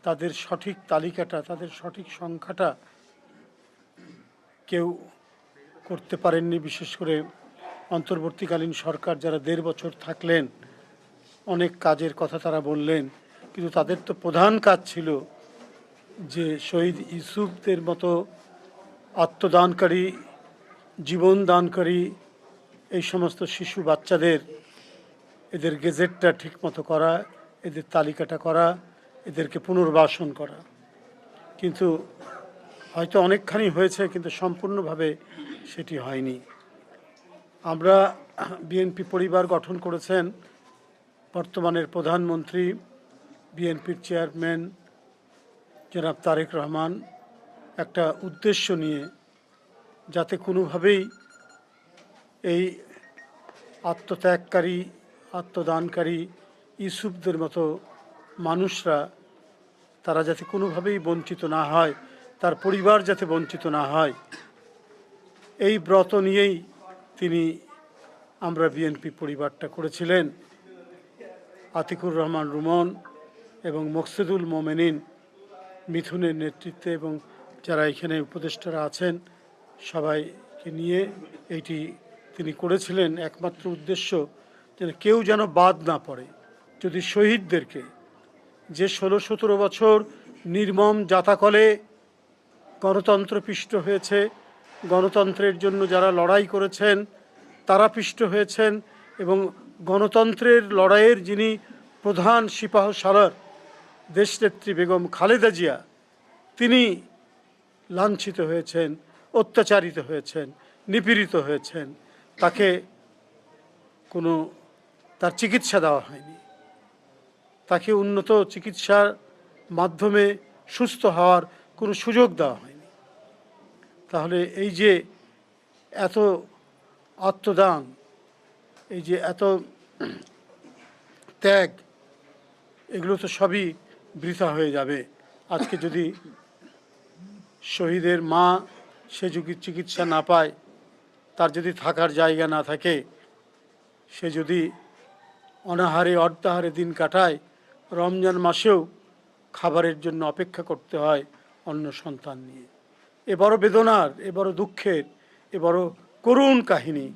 তাদের সঠিক তালিকাটা, তাদের সঠিক সংখ্যাটা কেউ করতে পারেননি। বিশেষ করে অন্তর্বর্তীকালীন সরকার যারা ১.৫ বছর থাকলেন, অনেক কাজের কথা তারা বললেন, কিন্তু তাদের তো প্রধান কাজ ছিল যে শহীদ ইউসুফদের মতো আত্মদানকারী, জীবন দানকারী এই সমস্ত শিশু বাচ্চাদের এদের গেজেটটা ঠিকমতো করা, এদের তালিকাটা করা, এদেরকে পুনর্বাসন করা। কিন্তু হয়তো অনেকখানি হয়েছে, কিন্তু সম্পূর্ণভাবে সেটি হয়নি। আমরা বিএনপি পরিবার গঠন করেছেন বর্তমানের প্রধানমন্ত্রী, বিএনপির চেয়ারম্যান জনাব তারেক রহমান, একটা উদ্দেশ্য নিয়ে, যাতে কোনোভাবেই এই আত্মত্যাগকারী, আত্মদানকারী ইউসুফদের মতো মানুষরা তারা যাতে কোনোভাবেই বঞ্চিত না হয়, তার পরিবার যাতে বঞ্চিত না হয়, এই ব্রত নিয়েই আমরা বিএনপি পরিবারটা করেছিলেন। আতিকুর রহমান রুমন এবং মকসুদুল মোমেনিন মিথুনের নেতৃত্বে এবং যারা এখানে উপদেষ্টারা আছেন সবাইকে নিয়ে এইটি তিনি করেছিলেন। একমাত্র উদ্দেশ্য যেন কেউ যেন বাদ না পড়ে। যদি শহীদদেরকে, যে ১৬-১৭ বছর নির্মম যাতাকলে গণতন্ত্র পিষ্ট হয়েছে, গণতন্ত্রের জন্য যারা লড়াই করেছেন তারা পিষ্ট হয়েছেন, এবং গণতন্ত্রের লড়াইয়ের যিনি প্রধান সিপাহসালার দেশনেত্রী বেগম খালেদা জিয়া, তিনি লাঞ্ছিত হয়েছেন, অত্যাচারিত হয়েছেন, নিপীড়িত হয়েছেন, তাকে তার চিকিৎসা দেওয়া হয়নি, তাকে উন্নত চিকিৎসার মাধ্যমে সুস্থ হওয়ার কোনো সুযোগ দেওয়া হয়নি। তাহলে এই যে এত আত্মদান, এই যে এত ত্যাগ, এগুলো তো সবই বৃথা হয়ে যাবে। আজকে যদি শহীদের মা সে যদি চিকিৎসা না পায়, তার যদি থাকার জায়গা না থাকে, সে যদি অনাহারে অর্ধাহারে দিন কাটায়, রমজান মাসেও খাবারের জন্য অপেক্ষা করতে হয় অন্য সন্তান নিয়ে, এ বড় বেদনার, এ বড় দুঃখের, এ বড় করুণ কাহিনী।